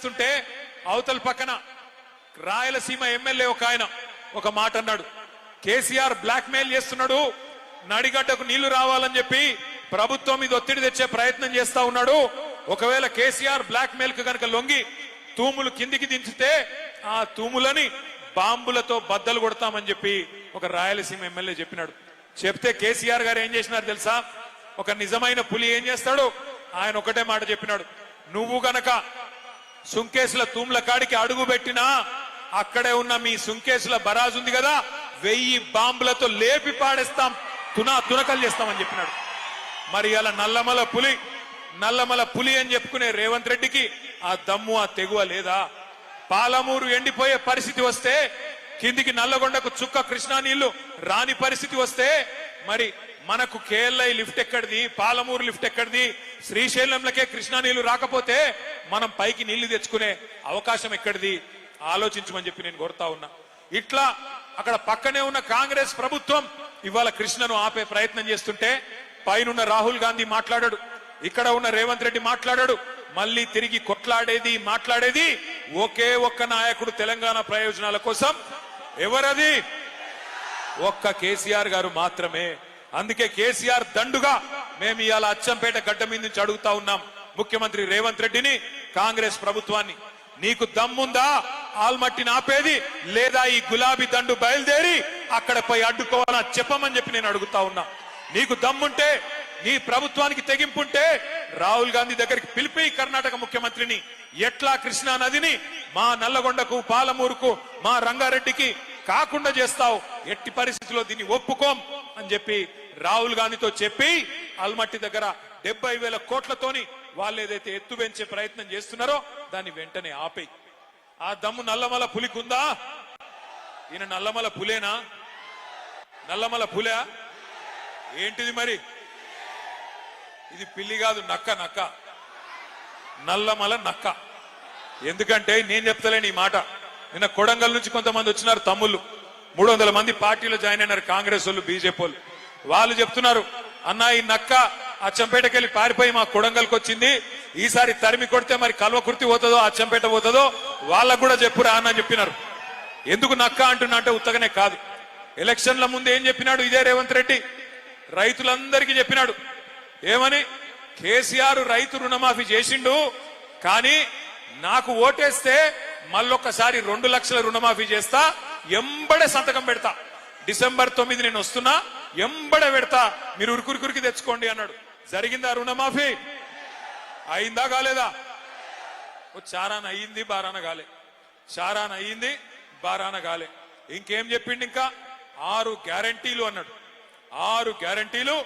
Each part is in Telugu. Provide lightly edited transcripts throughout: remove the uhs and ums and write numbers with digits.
చేస్తుంటే అవతల పక్కన రాయలసీమ ఎమ్మెల్యే ఒక ఆయన ఒక మాట అన్నాడు, కేసీఆర్ బ్లాక్ మెయిల్ చేస్తున్నాడు, నడిగడ్డకు నీళ్లు రావాలని చెప్పి ప్రభుత్వం మీద ఒత్తిడి తెచ్చే ప్రయత్నం చేస్తా ఉన్నాడు. ఒకవేళ కేసీఆర్ బ్లాక్ మెయిల్ కు కనుక లొంగి తూములు కిందికి దించితే ఆ తూములని బాంబులతో బద్దలు కొడతామని చెప్పి ఒక రాయలసీమ ఎమ్మెల్యే చెప్పినాడు. చెప్తే కేసీఆర్ గారు ఏం చేసినారు తెలుసా? ఒక నిజమైన పులి ఏం చేస్తాడు? ఆయన ఒకటే మాట చెప్పినాడు, నువ్వు గనక సుంకేసుల తూముల కాడికి అడుగు పెట్టినా అక్కడే ఉన్న మీ సుంకేసుల బరాజు ఉంది కదా, 1000 బాంబులతో లేపి పాడేస్తాం, తునకలు చేస్తామని చెప్పినాడు. మరి అలా నల్లమల పులి అని చెప్పుకునే రేవంత్ రెడ్డికి ఆ దమ్ము ఆ తెగువ లేదా? పాలమూరు ఎండిపోయే పరిస్థితి వస్తే, కిందికి నల్లగొండకు చుక్క కృష్ణా నీళ్లు రాని పరిస్థితి వస్తే, మరి మనకు కేఎల్ఐ లిఫ్ట్ ఎక్కడిది, పాలమూరు లిఫ్ట్ ఎక్కడిది? శ్రీశైలంలకే కృష్ణా నీళ్లు రాకపోతే మనం పైకి నీళ్లు తెచ్చుకునే అవకాశం ఎక్కడిది? ఆలోచించమని చెప్పి నేను కోరుతా ఉన్నా. ఇట్లా అక్కడ పక్కనే ఉన్న కాంగ్రెస్ ప్రభుత్వం ఇవాళ కృష్ణను ఆపే ప్రయత్నం చేస్తుంటే పైనున్న రాహుల్ గాంధీ మాట్లాడాడు, ఇక్కడ ఉన్న రేవంత్ రెడ్డి మాట్లాడాడు. మళ్ళీ తిరిగి మాట్లాడేది ఒకే ఒక్క నాయకుడు తెలంగాణ ప్రయోజనాల కోసం. ఎవరది? ఒక్క కేసీఆర్ గారు మాత్రమే. అందుకే కేసీఆర్ దండుగా మేము ఇవాళ అచ్చంపేట గడ్డ మీద నుంచి అడుగుతా ఉన్నాం ముఖ్యమంత్రి రేవంత్ రెడ్డిని, కాంగ్రెస్ ప్రభుత్వాన్ని, నీకు దమ్ముందా ఆల్మట్టిని ఆపేది, లేదా ఈ గులాబీ దండు బయలుదేరి అక్కడ పోయి అడ్డుకోవాలా చెప్పమని చెప్పి నేను అడుగుతా ఉన్నా. నీకు దమ్ముంటే, నీ ప్రభుత్వానికి తెగింపుంటే రాహుల్ గాంధీ దగ్గరికి పిలిపి కర్ణాటక ముఖ్యమంత్రిని, ఎట్లా కృష్ణా నదిని మా నల్లగొండకు, పాలమూరుకు, మా రంగారెడ్డికి కాకుండా చేస్తావు, ఎట్టి పరిస్థితిలో దీన్ని ఒప్పుకోం అని చెప్పి రాహుల్ గాంధీతో చెప్పి ఆల్మట్టి దగ్గర 70,000 కోట్లతోని వాళ్ళు ఏదైతే ఎత్తు పెంచే ప్రయత్నం చేస్తున్నారో దాన్ని వెంటనే ఆపేయి. ఆ దమ్ము నల్లమల పులికుందా? ఈయన నల్లమల పులేనా? నల్లమల పులే ఏంటిది మరి? ఇది పిల్లి కాదు, నక్క. నల్లమల నక్క. ఎందుకంటే నేను చెప్తలేను ఈ మాట. నిన్న కొడంగల్ నుంచి కొంతమంది వచ్చినారు తమ్ముళ్ళు, 300 మంది పార్టీలో జాయిన్ అయినారు, కాంగ్రెస్ వాళ్ళు, బీజేపీ వాళ్ళు. వాళ్ళు చెప్తున్నారు, అన్నా ఈ నక్క అచ్చంపేటకెళ్ళి పారిపోయి మా కొడంగల్కి వచ్చింది, ఈసారి తరిమి కొడితే మరి కల్వకుర్తి పోతుందో అచ్చంపేట పోతుందో వాళ్ళకు కూడా చెప్పురా అన్న చెప్పినారు. ఎందుకు నక్క అంటున్నా అంటే ఉత్తగానే కాదు. ఎలక్షన్ల ముందు ఏం చెప్పినాడు ఇదే రేవంత్ రెడ్డి? రైతులందరికీ చెప్పినాడు ఏమని? కేసీఆర్ రైతు రుణమాఫీ చేసిండు, కానీ నాకు ఓటేస్తే మళ్ళొక్కసారి 2 లక్షల రుణమాఫీ చేస్తా, ఎంబడే సంతకం పెడతా, డిసెంబర్ 9 నేను వస్తున్నా, ఎంబడే పెడతా, మీరు ఉరుకురికి తెచ్చుకోండి అన్నాడు. జరిగిందా రుణమాఫీ? అయిందా కాలేదా? చారాన అయ్యింది, బారాన కాలే. చారాన అయ్యింది, బారాన కాలే. ఇంకేం చెప్పిండు? ఇంకా 6 గ్యారంటీలు అన్నాడు. 6 గ్యారంటీలు.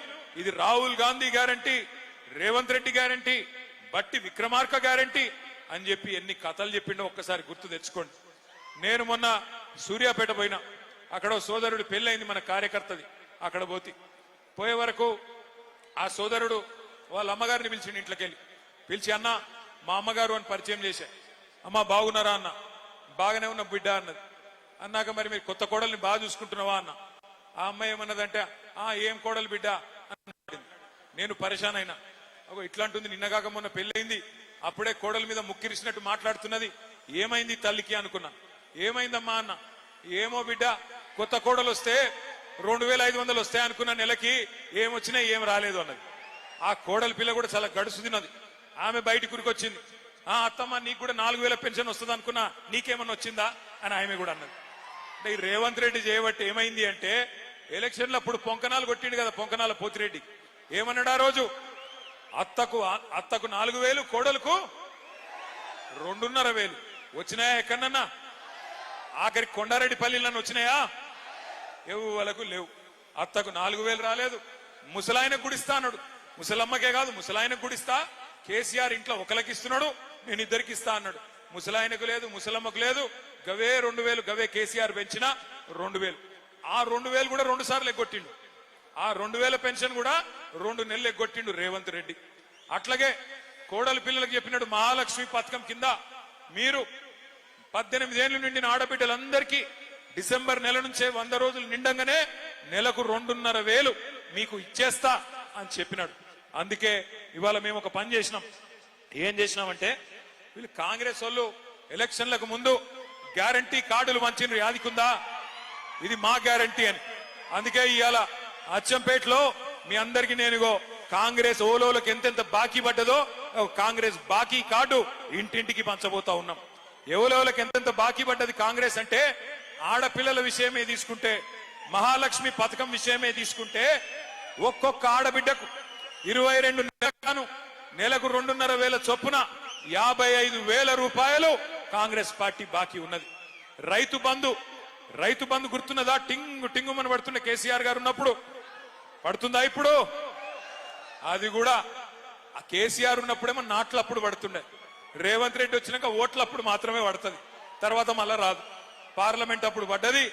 ఇది రాహుల్ గాంధీ గ్యారంటీ, రేవంత్ రెడ్డి గ్యారంటీ, బట్టి విక్రమార్క గ్యారంటీ అని చెప్పి ఎన్ని కథలు చెప్పిండో ఒక్కసారి గుర్తు తెచ్చుకోండి. నేను మొన్న సూర్యాపేట పోయినా, అక్కడ సోదరుడు పెళ్ళైంది మన కార్యకర్తది. అక్కడ పోయే వరకు ఆ సోదరుడు వాళ్ళ అమ్మగారిని పిలిచిండు, ఇంట్లోకి వెళ్ళి పిలిచి, అన్న మా అమ్మగారు అని పరిచయం చేశా. అమ్మ బాగున్నారా అన్న. బాగానే ఉన్న బిడ్డ అన్నది. అన్నాక మరి మీరు కొత్త కోడల్ని బాగా చూసుకుంటున్నావా అన్న. ఆ అమ్మాయి ఏమన్నదంటే, ఏం కోడలు బిడ్డ అన్నది. నేను పరేషాన్ అయినా. ఇట్లాంటుంది, నిన్నగాక మొన్న పెళ్ళయింది, అప్పుడే కోడల మీద ముక్కిరిసినట్టు మాట్లాడుతున్నది, ఏమైంది తల్లికి అనుకున్నా. ఏమైందమ్మా అన్న. ఏమో బిడ్డ, కొత్త కోడలు వస్తే 2500 వస్తాయి అనుకున్నా, నెలకి ఏమొచ్చినా ఏం రాలేదు అన్నది. ఆ కోడలి పిల్ల కూడా చాలా గడుసు తిన్నది. ఆమె బయటికి ఉరికొచ్చింది, అత్తమ్మ నీకు కూడా 4000 పెన్షన్ వస్తుంది అనుకున్నా, నీకేమన్నా వచ్చిందా అని ఆమె కూడా అన్నది. అంటే ఈ రేవంత్ రెడ్డి చేయబట్టి ఏమైంది అంటే, ఎలక్షన్లు అప్పుడు పొంకనాలు కొట్టిండు కదా, పొంకనాల పోతిరెడ్డి ఏమన్నాడు ఆ రోజు? అత్తకు 4000, కోడలకు 2,500 వచ్చినాయా ఎక్కడన్నా? ఆఖరికి కొండారెడ్డిపల్లిలో వచ్చినాయా? వాళ్ళకు లేవు. అత్తకు 4000 రాలేదు. ముసలాయనకు గుడిస్తా అన్నాడు. ముసలమ్మకే కాదు, ముసలాయనకు గుడిస్తా. కేసీఆర్ ఇంట్లో ఒకరికి ఇస్తున్నాడు, నేను 2కి ఇస్తా అన్నాడు. ముసలాయనకు లేదు, ముసలమ్మకు లేదు. గవే 2000, గవే కేసీఆర్ పెంచిన 2000. ఆ 2000 కూడా 2 సార్లు ఎగ్గొట్టిండు. ఆ 2000 పెన్షన్ కూడా 2 నెలలు ఎగ్గొట్టిండు రేవంత్ రెడ్డి. అట్లాగే కోడలి పిల్లలకు చెప్పినాడు, మహాలక్ష్మి పథకం కింద మీరు 18 ఏళ్లు నిండిన ఆడబిడ్డలందరికీ డిసెంబర్ నెల నుంచే 100 రోజులు నిండంగానే నెలకు 2,500 మీకు ఇచ్చేస్తా అని చెప్పినాడు. అందుకే ఇవాళ మేము ఒక పని చేసినాం. ఏం చేసినామంటే, వీళ్ళు కాంగ్రెస్ వాళ్ళు ఎలక్షన్లకు ముందు గ్యారంటీ కార్డులు మంచి యాదికుందా, ఇది మా గ్యారంటీ అని. అందుకే ఇవాళ అచ్చంపేటలో మీ అందరికి నేను కాంగ్రెస్ ఓలోలకు ఎంతెంత బాకీ పడ్డదో కాంగ్రెస్ బాకీ కార్డు ఇంటింటికి పంచబోతా ఉన్నాం. ఎవలోలకు ఎంతెంత బాకీ పడ్డది కాంగ్రెస్ అంటే, ఆడపిల్లల విషయమే తీసుకుంటే, మహాలక్ష్మి పథకం విషయమే తీసుకుంటే, ఒక్కొక్క ఆడబిడ్డకు 22 నెలలను నెలకు 2,500 చొప్పున 55,000 రూపాయలు కాంగ్రెస్ పార్టీ బాకీ ఉన్నది. రైతు బంధు గుర్తున్నదా? టింగు టింగుమని పడుతున్న కేసీఆర్ గారు ఉన్నప్పుడు పడుతుందా? ఇప్పుడు అది కూడా కేసీఆర్ ఉన్నప్పుడేమో నాట్లప్పుడు పడుతుండే, రేవంత్ రెడ్డి వచ్చినాక ఓట్లప్పుడు మాత్రమే పడుతుంది, తర్వాత మళ్ళా రాదు. పార్లమెంట్ అప్పుడు పడ్డది,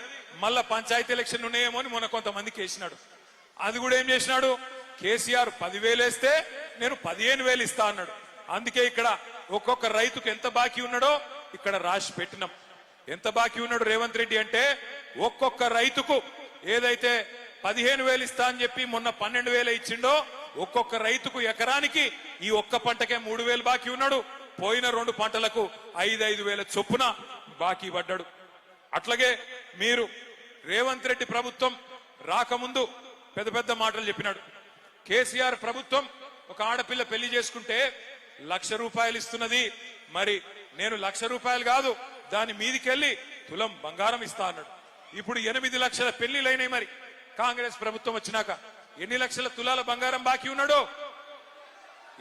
మళ్ళా పంచాయతీ ఎలక్షన్ ఉన్నాయేమో అని మొన్న కొంతమందికి వేసినాడు. అది కూడా ఏం చేసినాడు, కేసీఆర్ 10,000 వేస్తే నేను 15,000 ఇస్తా అన్నాడు. అందుకే ఇక్కడ ఒక్కొక్క రైతుకు ఎంత బాకీ ఉన్నాడో ఇక్కడ రాసి పెట్టినాం. ఎంత బాకీ ఉన్నాడు రేవంత్ రెడ్డి అంటే, ఒక్కొక్క రైతుకు ఏదైతే 15,000 ఇస్తా అని చెప్పి మొన్న 12,000 ఇచ్చిండో, ఒక్కొక్క రైతుకు ఎకరానికి ఈ ఒక్క పంటకే 3,000 బాకీ ఉన్నాడు. పోయిన 2 పంటలకు 5,000 చొప్పున బాకీ పడ్డాడు. అట్లాగే మీరు రేవంత్ రెడ్డి ప్రభుత్వం రాకముందు పెద్ద పెద్ద మాటలు చెప్పినాడు. కేసీఆర్ ప్రభుత్వం ఒక ఆడపిల్ల పెళ్లి చేసుకుంటే 1,00,000 రూపాయలు ఇస్తున్నది, మరి నేను 1,00,000 రూపాయలు కాదు దాని మీదికెళ్లి తులం బంగారం ఇస్తా అన్నాడు. ఇప్పుడు 8 లక్షల పెళ్లిలైనాయి. మరి కాంగ్రెస్ ప్రభుత్వం వచ్చినాక ఎన్ని లక్షల తులాల బంగారం బాకీ ఉన్నాడు?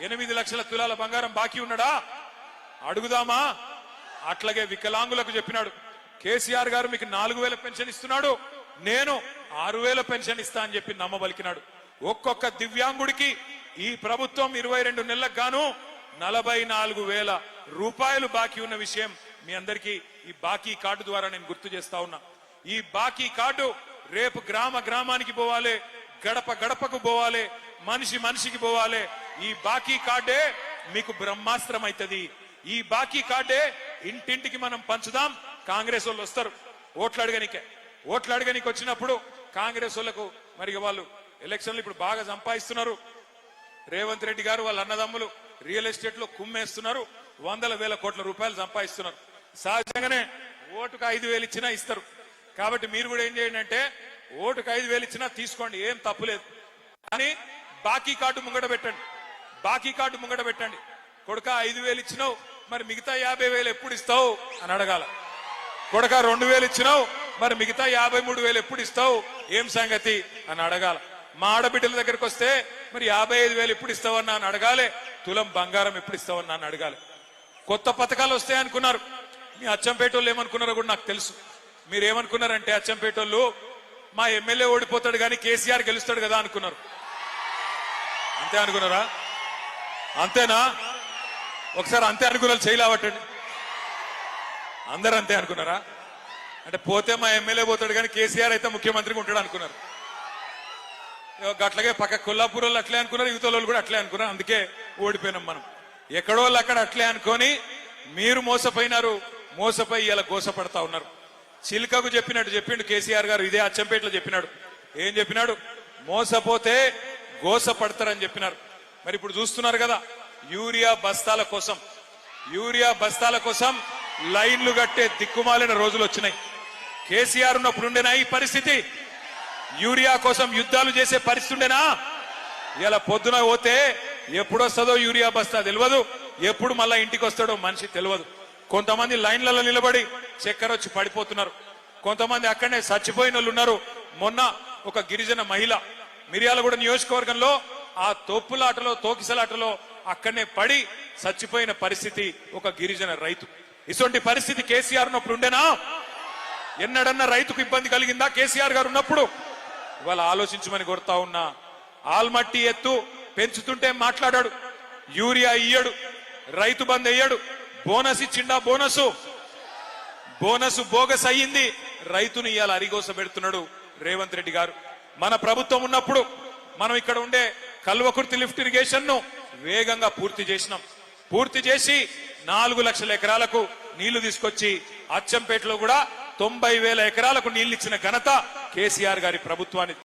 8 లక్షల తులాల బంగారం బాకీ ఉన్నాడా? అడుగుదామా? అట్లాగే వికలాంగులకు చెప్పినాడు, కేసీఆర్ గారు మీకు 4,000 పెన్షన్ ఇస్తున్నాడు, నేను 6,000 పెన్షన్ ఇస్తా అని చెప్పి నమ్మబలికినాడు. ఒక్కొక్క దివ్యాంగుడికి ఈ ప్రభుత్వం 22 నెలలకు గాను 44,000 రూపాయలు బాకీ ఉన్న విషయం మీ అందరికీ ఈ బాకీ కార్డు ద్వారా నేను గుర్తు చేస్తా ఉన్నా. ఈ బాకీ కార్డు రేపు గ్రామ గ్రామానికి పోవాలి, గడప గడపకు పోవాలి, మనిషి మనిషికి పోవాలి. ఈ బాకీ కార్డే మీకు బ్రహ్మాస్త్రం అవుతుంది. ఈ బాకీ కార్డే ఇంటింటికి మనం పంచుదాం. కాంగ్రెస్ వాళ్ళు వస్తారు ఓట్లు అడగనికి వచ్చినప్పుడు కాంగ్రెస్ వాళ్ళకు మరి వాళ్ళు ఎలక్షన్లు ఇప్పుడు బాగా సంపాదిస్తున్నారు. రేవంత్ రెడ్డి గారు వాళ్ళ అన్నదమ్ములు రియల్ ఎస్టేట్ లో కుమ్మేస్తున్నారు, 100,000 కోట్ల రూపాయలు సంపాదిస్తున్నారు. సహజంగానే ఓటుకు 5,000 ఇచ్చినా ఇస్తారు. కాబట్టి మీరు కూడా ఏం చేయండి అంటే, ఓటుకు 5,000 ఇచ్చినా తీసుకోండి, ఏం తప్పులేదు. కానీ బాకీ కార్డు ముంగట పెట్టండి. కొడుక 5,000 ఇచ్చినావు, మరి మిగతా 50,000 ఎప్పుడు ఇస్తావు అని అడగాల. కొడుక 2,000 ఇచ్చినావు, మరి మిగతా 53,000 ఎప్పుడు ఇస్తావు, ఏం సంగతి అని అడగాల. మా ఆడబిడ్డల దగ్గరకు వస్తే మరి 55,000 ఎప్పుడు ఇస్తావన్నా అని అడగాలి, తులం బంగారం ఎప్పుడు ఇస్తావన్నా అని అడగాలి. కొత్త పథకాలు వస్తాయనుకున్నారు. మీ అచ్చంపేట వాళ్ళు ఏమనుకున్నారో కూడా నాకు తెలుసు. మీరేమనుకున్నారంటే, అచ్చంపేట వాళ్ళు మా ఎమ్మెల్యే ఓడిపోతాడు కానీ కేసీఆర్ గెలుస్తాడు కదా అనుకున్నారు. అంతే అనుకున్నారా? అంతేనా? ఒకసారి అంతే అనుకున్నారు, చేయలేవటండి. అందరు అంతే అనుకున్నారా? అంటే పోతే మా ఎమ్మెల్యే పోతాడు కానీ కేసీఆర్ అయితే ముఖ్యమంత్రిగా ఉంటాడు అనుకున్నారు. అట్లాగే పక్క కొల్లాపూర్ వాళ్ళు అట్లే అనుకున్నారు, యువతల వాళ్ళు కూడా అట్లే అనుకున్నారు. అందుకే ఓడిపోయినాం మనం. ఎక్కడో వాళ్ళు అక్కడ అట్లే అనుకొని మీరు మోసపోయి ఇలా గోసపడతా ఉన్నారు. చిలుకకు చెప్పిండు కేసీఆర్ గారు, ఇదే అచ్చంపేటలో చెప్పినాడు. ఏం చెప్పినాడు? మోసపోతే గోసపడతారని చెప్పినారు. మరి ఇప్పుడు చూస్తున్నారు కదా, యూరియా బస్తాల కోసం లైన్లు కట్టే దిక్కుమాలిన రోజులు వచ్చినాయి. కేసీఆర్ ఉన్నప్పుడు ఉండేనా ఈ పరిస్థితి? యూరియా కోసం యుద్ధాలు చేసే పరిస్థితి ఉండేనా? ఇలా పొద్దున పోతే ఎప్పుడు వస్తుందో యూరియా బస్తా తెలియదు, ఎప్పుడు మళ్ళా ఇంటికి వస్తాడో మనిషి తెలియదు. కొంతమంది లైన్లలో నిలబడి చక్కెర వచ్చి పడిపోతున్నారు, కొంతమంది అక్కడనే చచ్చిపోయిన వాళ్ళు ఉన్నారు. మొన్న ఒక గిరిజన మహిళ మిర్యాలగూడ నియోజకవర్గంలో ఆ తోకిసలాటలో అక్కడనే పడి చచ్చిపోయిన పరిస్థితి ఒక గిరిజన రైతు. ఇటువంటి పరిస్థితి కేసీఆర్ ఉన్నప్పుడు ఉండేనా? ఎన్నడన్నా రైతుకు ఇబ్బంది కలిగిందా కేసీఆర్ గారు ఉన్నప్పుడు? ఇవాళ ఆలోచించమని కోరుతా ఉన్నా. ఆల్మట్టి ఎత్తు పెంచుతుంటే మాట్లాడాడు, యూరియా ఇయ్యడు, రైతు బంద్ అయ్యాడు, బోనస్ ఇచ్చిండా? బోనస్ బోగస్ అయ్యింది. రైతుని ఇవాళ అరిగోస పెడుతున్నాడు రేవంత్ రెడ్డి గారు. మన ప్రభుత్వం ఉన్నప్పుడు మనం ఇక్కడ ఉండే కల్వకుర్తి లిఫ్ట్ ఇరిగేషన్ ను వేగంగా పూర్తి చేసి 4 లక్షల ఎకరాలకు నీళ్లు తీసుకొచ్చి అచ్చంపేటలో కూడా 90,000 ఎకరాలకు నీళ్లు ఇచ్చిన ఘనత కేసీఆర్ గారి ప్రభుత్వాన్ని.